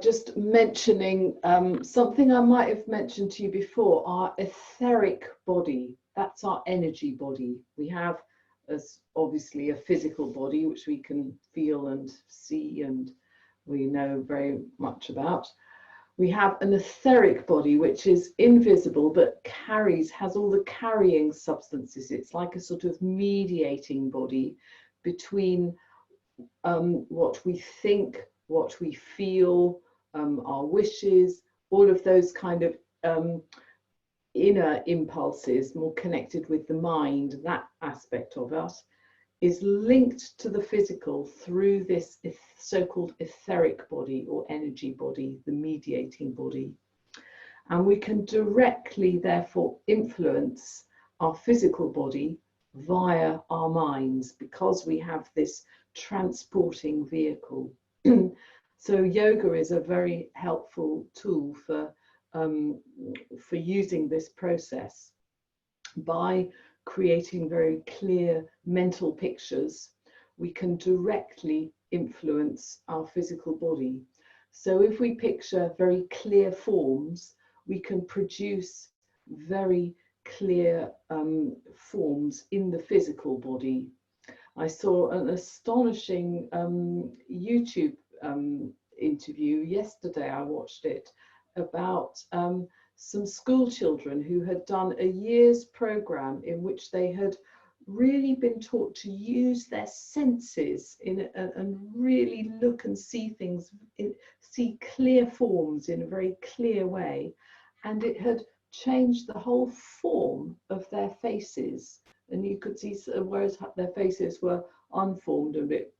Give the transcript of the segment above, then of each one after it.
just mentioning something I might have mentioned to you before, our etheric body. That's our energy body. We have as obviously a physical body, which we can feel and see and we know very much about. We have an etheric body, which is invisible, but has all the carrying substances. It's like a sort of mediating body between what we think, what we feel, our wishes, all of those kind of inner impulses, more connected with the mind. That aspect of us is linked to the physical through this so-called etheric body or energy body, the mediating body. And we can directly, therefore, influence our physical body via our minds because we have this transporting vehicle. So yoga is a very helpful tool for using this process by creating very clear mental pictures. We can directly influence our physical body. So if we picture very clear forms, we can produce very clear forms in the physical body. I saw an astonishing YouTube interview yesterday. I watched it about some school children who had done a year's program in which they had really been taught to use their senses and really look and see things, see clear forms in a very clear way. And it had changed the whole form of their faces. And you could see, whereas their faces were unformed a bit,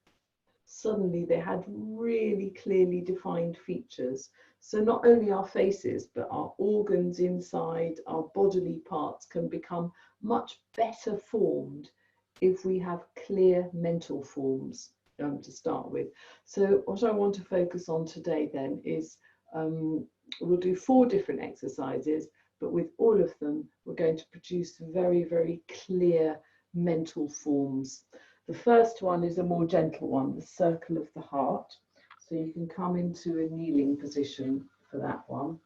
suddenly they had really clearly defined features. So not only our faces, but our organs inside, our bodily parts can become much better formed if we have clear mental forms to start with. So what I want to focus on today then is, we'll do 4 different exercises, but with all of them, we're going to produce very, very clear mental forms. The first one is a more gentle one, the circle of the heart. So you can come into a kneeling position for that one.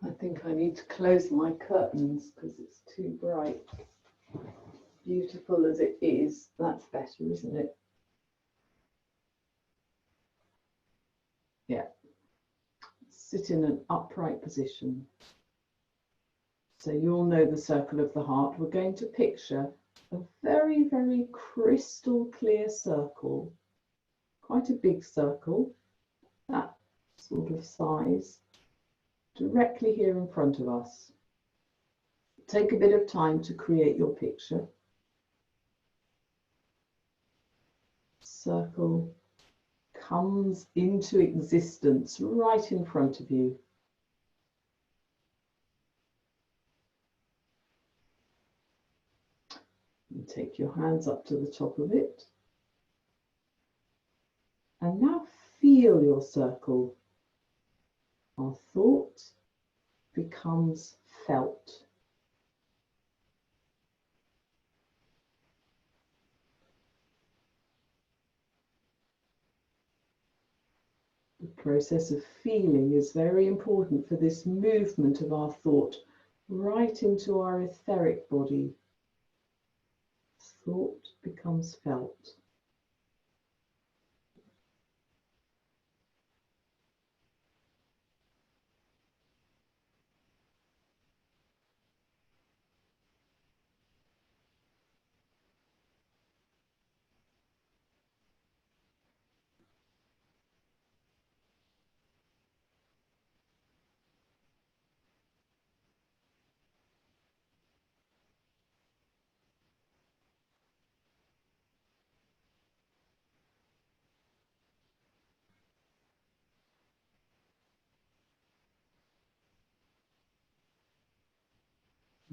I think I need to close my curtains because it's too bright. Beautiful as it is, that's better, isn't it? Yeah. Sit in an upright position. So you'll know the circle of the heart. We're going to picture a very, very crystal clear circle, quite a big circle, that sort of size, directly here in front of us. Take a bit of time to create your picture. Circle comes into existence right in front of you. And take your hands up to the top of it. And now feel your circle. Our thought becomes felt. The process of feeling is very important for this movement of our thought right into our etheric body. Thought becomes felt.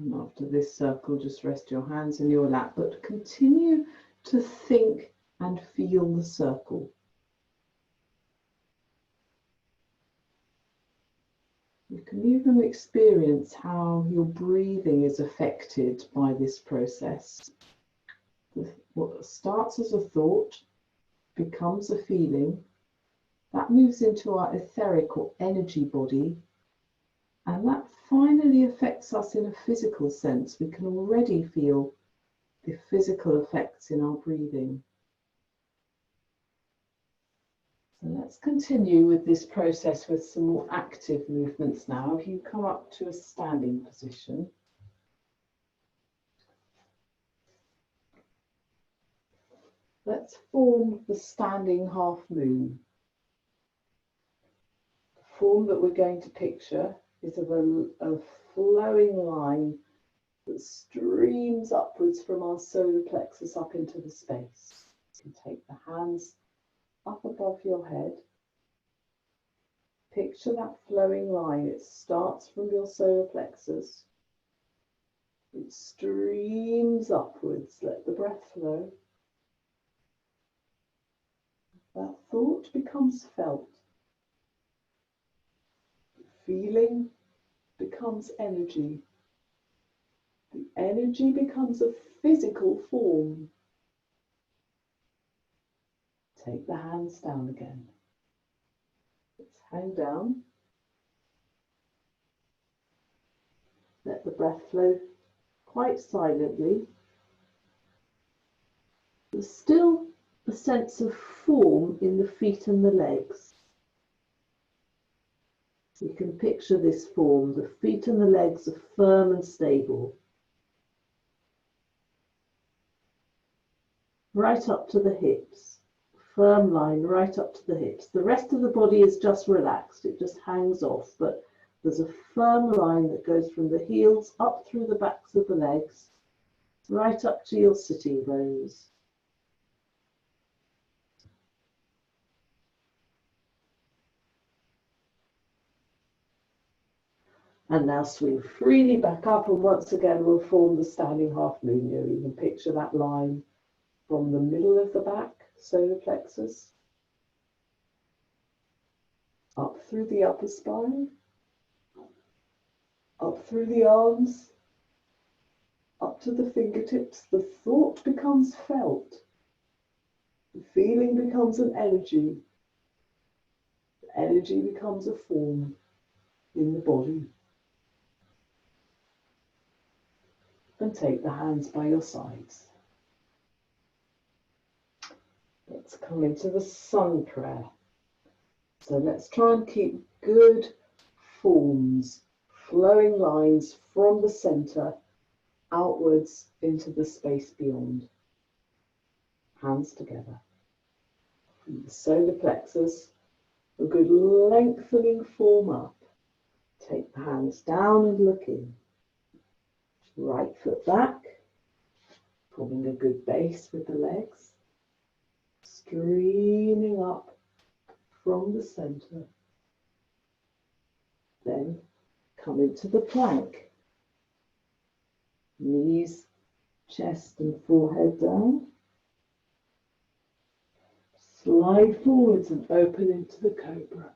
And after this circle, just rest your hands in your lap, but continue to think and feel the circle. You can even experience how your breathing is affected by this process. What starts as a thought becomes a feeling, that moves into our etheric or energy body, and that finally affects us in a physical sense. We can already feel the physical effects in our breathing. So let's continue with this process with some more active movements now. If you come up to a standing position, let's form the standing half moon. The form that we're going to picture is of a flowing line that streams upwards from our solar plexus up into the space. You can take the hands up above your head. Picture that flowing line. It starts from your solar plexus. It streams upwards. Let the breath flow. That thought becomes felt. Feeling becomes energy. The energy becomes a physical form. Take the hands down again. Let's hang down. Let the breath flow quite silently. There's still a sense of form in the feet and the legs. You can picture this form. The feet and the legs are firm and stable. Right up to the hips. Firm line right up to the hips. The rest of the body is just relaxed. It just hangs off, but there's a firm line that goes from the heels up through the backs of the legs, right up to your sitting bones. And now swing freely back up, and once again we'll form the standing half moon. You can picture that line from the middle of the back, solar plexus, up through the upper spine, up through the arms, up to the fingertips. The thought becomes felt. The feeling becomes an energy. The energy becomes a form in the body. And take the hands by your sides. Let's come into the sun prayer. So let's try and keep good forms, flowing lines from the center outwards into the space beyond. Hands together. From the solar plexus, a good lengthening form up. Take the hands down and look in. Right foot back, forming a good base with the legs. Streaming up from the center. Then come into the plank. Knees, chest and forehead down. Slide forwards and open into the cobra.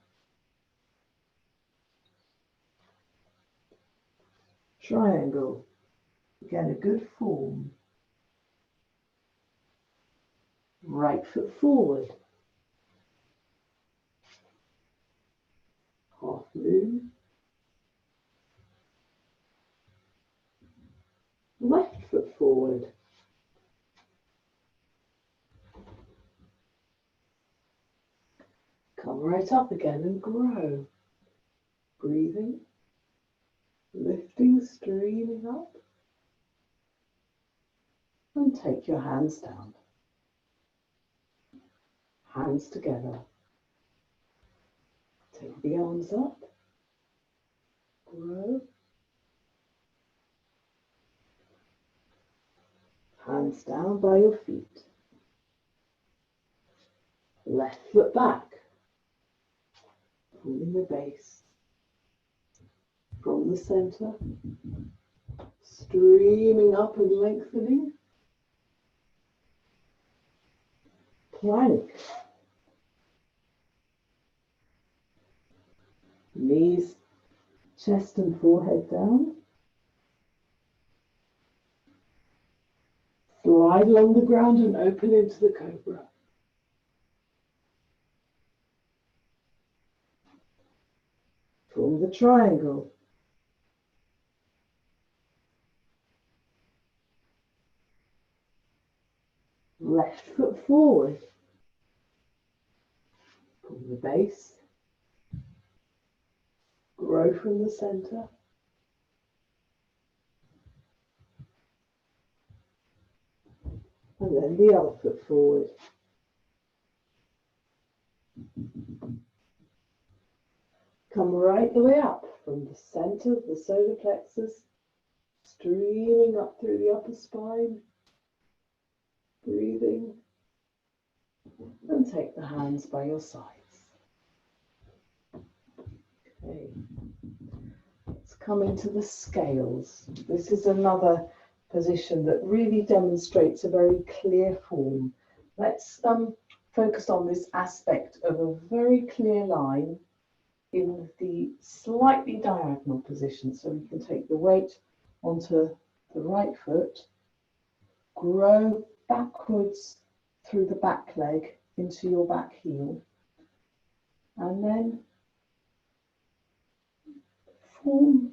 Triangle. Again, a good form. Right foot forward. Half moon. Left foot forward. Come right up again and grow. Breathing. Lifting, streaming up. And take your hands down. Hands together. Take the arms up. Grow. Hands down by your feet. Left foot back. Forming the base. From the center. Streaming up and lengthening. Plank. Knees, Chest and forehead down. Slide along the ground and open into the cobra. Form the triangle. Left foot forward. Pull the base. Grow from the center. And then the other foot forward. Come right the way up from the center of the solar plexus, streaming up through the upper spine, breathing, and take the hands by your sides. Okay, let's come into the scales. This is another position that really demonstrates a very clear form. Let's focus on this aspect of a very clear line in the slightly diagonal position. So we can take the weight onto the right foot, grow backwards through the back leg into your back heel, and then form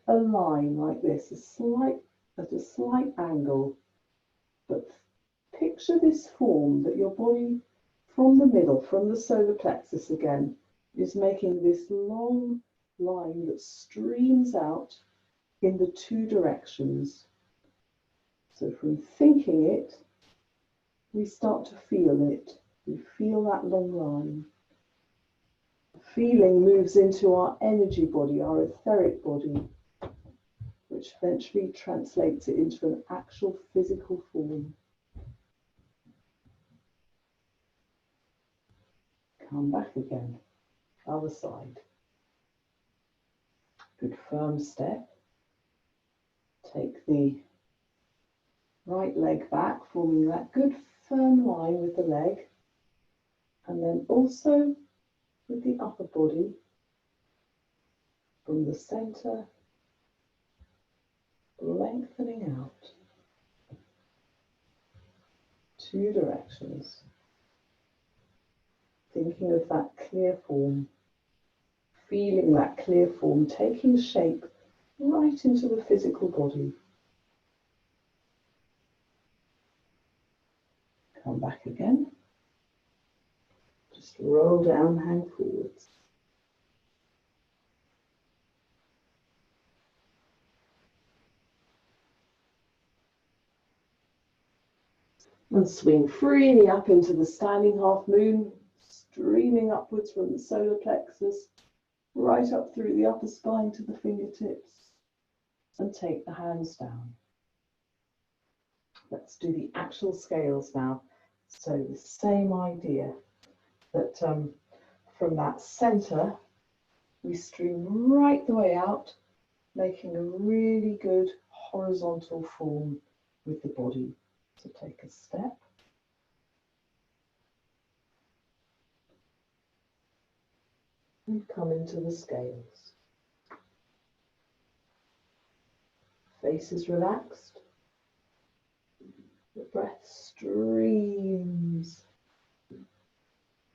a line like this, at a slight angle. But picture this form that your body from the middle, from the solar plexus again, is making this long line that streams out in the two directions. So from thinking it, we start to feel it. We feel that long line. Feeling moves into our energy body, our etheric body, which eventually translates it into an actual physical form. Come back again. Other side. Good firm step. Take the right leg back, forming that good firm line with the leg, and then also with the upper body from the center, lengthening out. Two directions. Thinking of that clear form. Feeling that clear form taking shape right into the physical body. Come back again. Just roll down, hang forwards. And swing freely up into the standing half moon, streaming upwards from the solar plexus, right up through the upper spine to the fingertips, and take the hands down. Let's do the actual scales now. So the same idea that from that center, we stream right the way out, making a really good horizontal form with the body. So take a step. And come into the scales. Face is relaxed. The breath streams.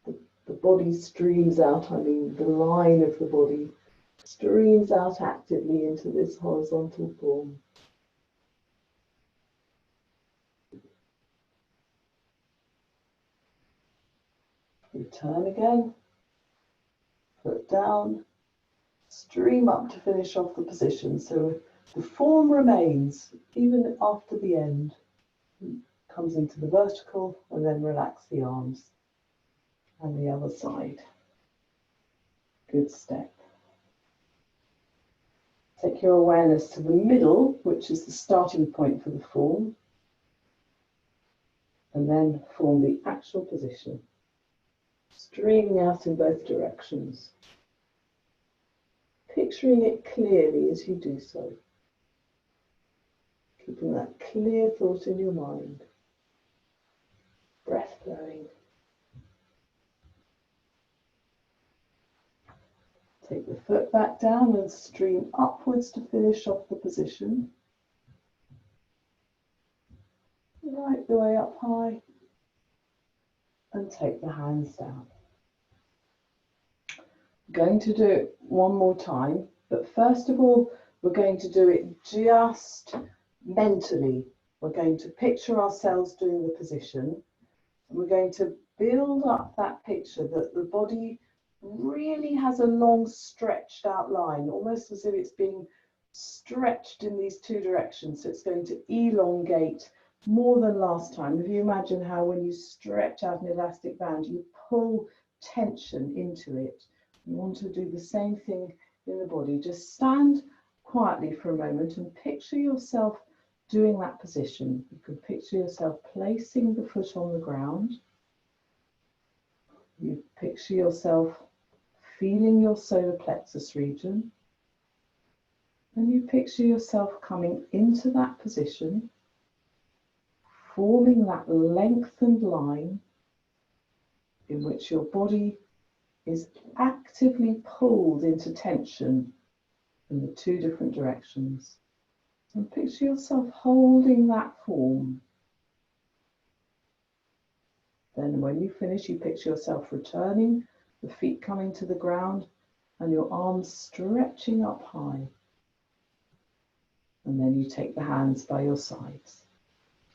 The body streams out, I mean the line of the body streams out actively into this horizontal form. Return again, foot down, stream up to finish off the position. So the form remains even after the end. Comes into the vertical and then relax the arms. And the other side. Good step. Take your awareness to the middle, which is the starting point for the form. And then form the actual position. Streaming out in both directions. Picturing it clearly as you do so. Keeping that clear thought in your mind. Breath flowing. Take the foot back down and stream upwards to finish off the position. Right the way up high and take the hands down. Going to do it one more time, but first of all, we're going to do it just mentally. We're going to picture ourselves doing the position, and we're going to build up that picture that the body really has a long stretched out line, almost as if it's being stretched in these two directions. So it's going to elongate more than last time. If you imagine how when you stretch out an elastic band, you pull tension into it. You want to do the same thing in the body. Just stand quietly for a moment and picture yourself doing that position. You can picture yourself placing the foot on the ground. You picture yourself feeling your solar plexus region. And you picture yourself coming into that position, forming that lengthened line in which your body is actively pulled into tension in the two different directions. And picture yourself holding that form. Then when you finish, you picture yourself returning, the feet coming to the ground and your arms stretching up high. And then you take the hands by your sides.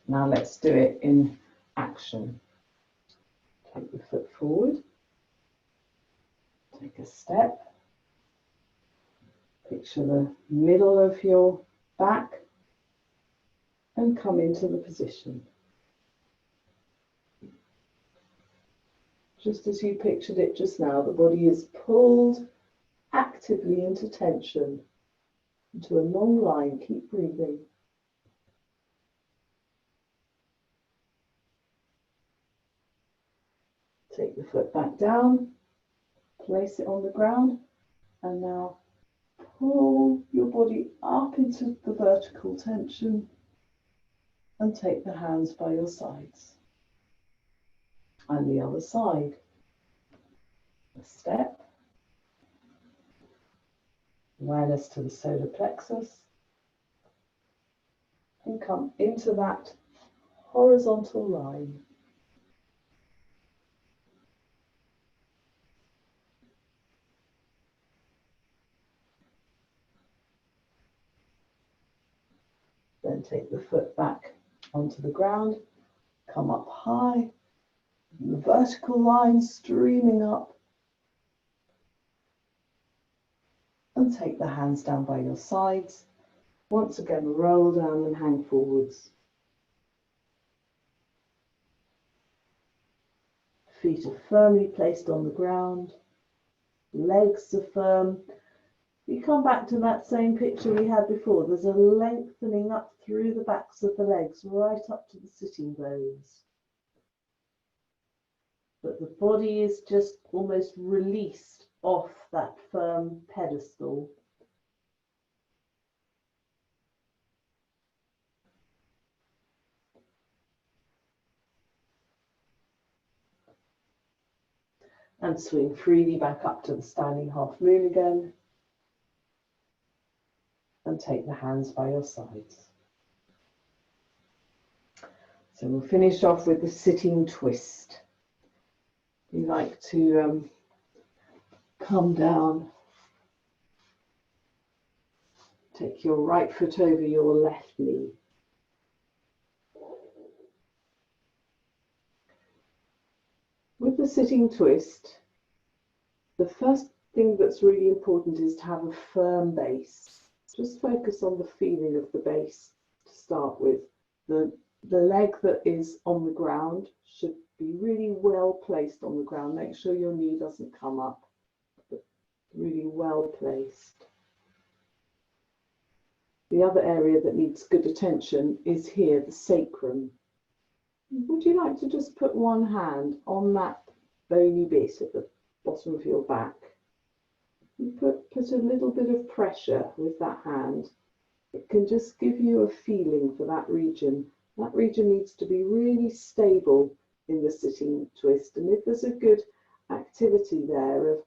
Now let's do it in action. Take the foot forward. Take a step. Picture the middle of your back and come into the position. Just as you pictured it just now, the body is pulled actively into tension, into a long line. Keep breathing. Take the foot back down, place it on the ground, and now pull your body up into the vertical tension and take the hands by your sides. And the other side. A step. Awareness to the solar plexus. And come into that horizontal line. Then take the foot back onto the ground, come up high, the vertical line streaming up, and take the hands down by your sides. Once again, roll down and hang forwards. Feet are firmly placed on the ground, legs are firm. You come back to that same picture we had before. There's a lengthening up through the backs of the legs, right up to the sitting bones. But the body is just almost released off that firm pedestal. And swing freely back up to the standing half moon again. And take the hands by your sides. So we'll finish off with the sitting twist. You like to come down, take your right foot over your left knee. With the sitting twist, the first thing that's really important is to have a firm base. Just focus on the feeling of the base to start with. The leg that is on the ground should be really well placed on the ground. Make sure your knee doesn't come up, but really well placed. The other area that needs good attention is here, the sacrum. Would you like to just put one hand on that bony bit at the bottom of your back? You put a little bit of pressure with that hand. It can just give you a feeling for that region. That region needs to be really stable in the sitting twist. And if there's a good activity there of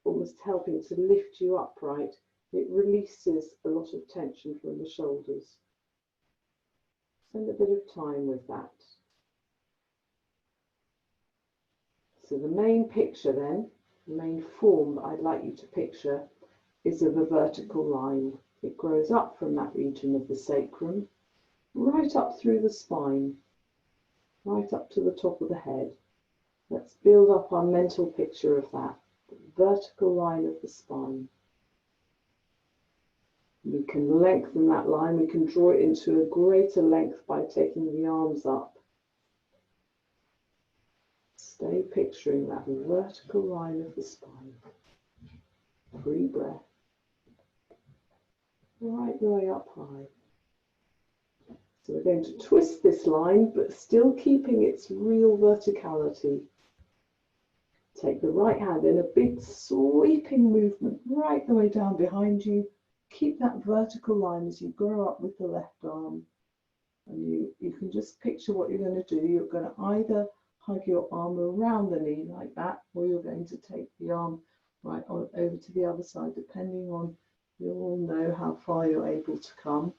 almost helping to lift you upright. It releases a lot of tension from the shoulders. Spend a bit of time with that. So the main picture then, the main form that I'd like you to picture is of a vertical line. It grows up from that region of the sacrum, right up through the spine, right up to the top of the head. Let's build up our mental picture of that, the vertical line of the spine. We can lengthen that line, we can draw it into a greater length by taking the arms up. Stay picturing that vertical line of the spine. Free breath. Right the way up high. So we're going to twist this line, but still keeping its real verticality. Take the right hand in a big sweeping movement right the way down behind you. Keep that vertical line as you grow up with the left arm. And you can just picture what you're going to do. You're going to either hug your arm around the knee like that, or you're going to take the arm right on over to the other side, depending on, you'll know how far you're able to come.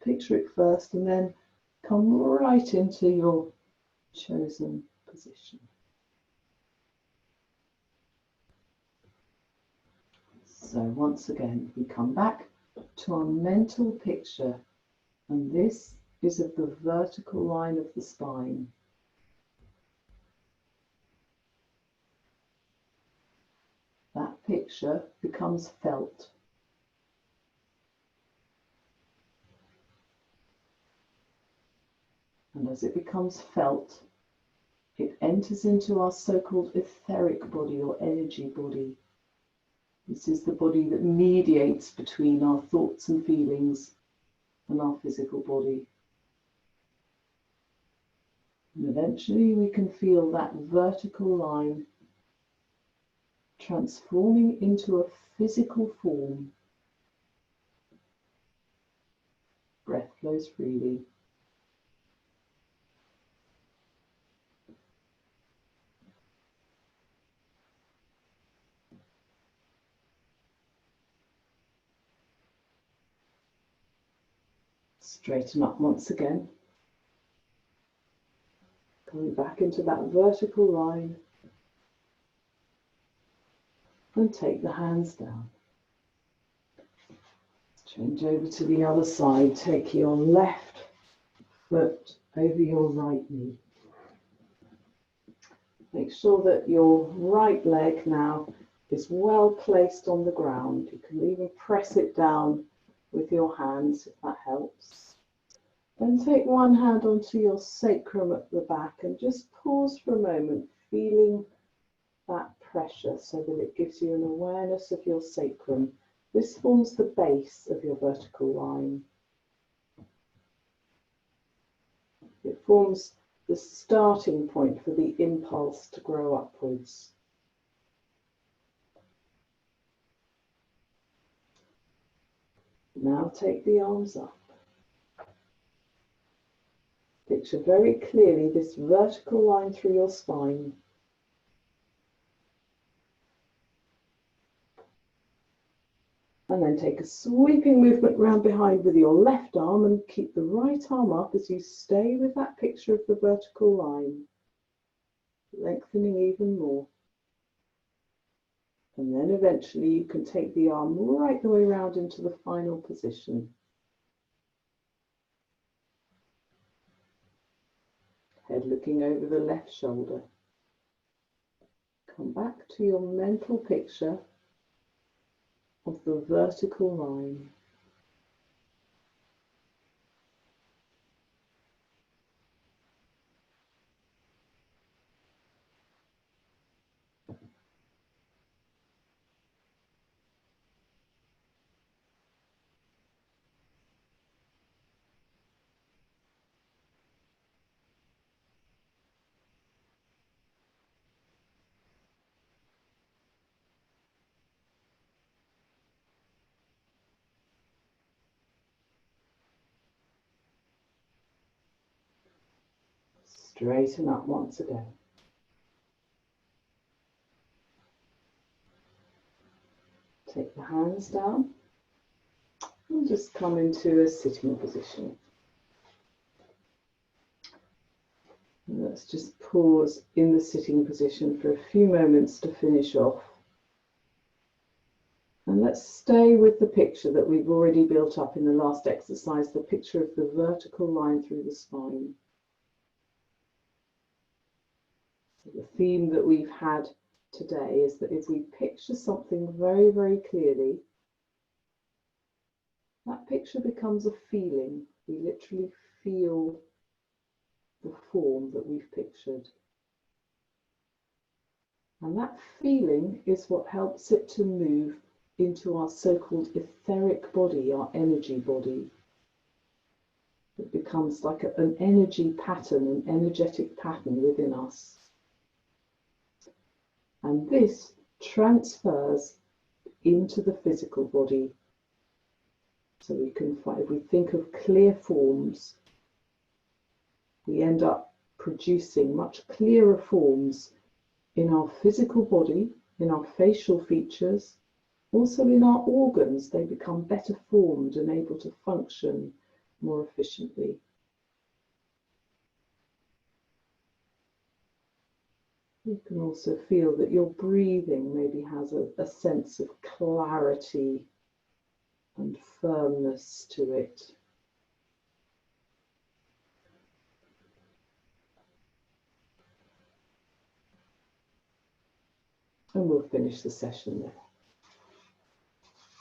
Picture it first and then come right into your chosen position. So once again, we come back to our mental picture, and this is of the vertical line of the spine. That picture becomes felt. And as it becomes felt, it enters into our so-called etheric body or energy body. This is the body that mediates between our thoughts and feelings and our physical body. And eventually we can feel that vertical line transforming into a physical form. Breath flows freely. Straighten up once again. Coming back into that vertical line. And take the hands down. Change over to the other side. Take your left foot over your right knee. Make sure that your right leg now is well placed on the ground. You can even press it down with your hands if that helps. Then take one hand onto your sacrum at the back and just pause for a moment, feeling that pressure so that it gives you an awareness of your sacrum. This forms the base of your vertical line. It forms the starting point for the impulse to grow upwards. Now take the arms up. Picture very clearly this vertical line through your spine. And then take a sweeping movement round behind with your left arm and keep the right arm up as you stay with that picture of the vertical line, lengthening even more. And then eventually you can take the arm right the way round into the final position. Head looking over the left shoulder. Come back to your mental picture of the vertical line. Straighten up once again. Take the hands down and just come into a sitting position. And let's just pause in the sitting position for a few moments to finish off. And let's stay with the picture that we've already built up in the last exercise, the picture of the vertical line through the spine. So the theme that we've had today is that if we picture something very, very clearly, that picture becomes a feeling. We literally feel the form that we've pictured. And that feeling is what helps it to move into our so-called etheric body, our energy body. It becomes like an energy pattern, an energetic pattern within us. And this transfers into the physical body. So we can find, if we think of clear forms, we end up producing much clearer forms in our physical body, in our facial features, also in our organs. They become better formed and able to function more efficiently. You can also feel that your breathing maybe has a sense of clarity and firmness to it. And we'll finish the session there.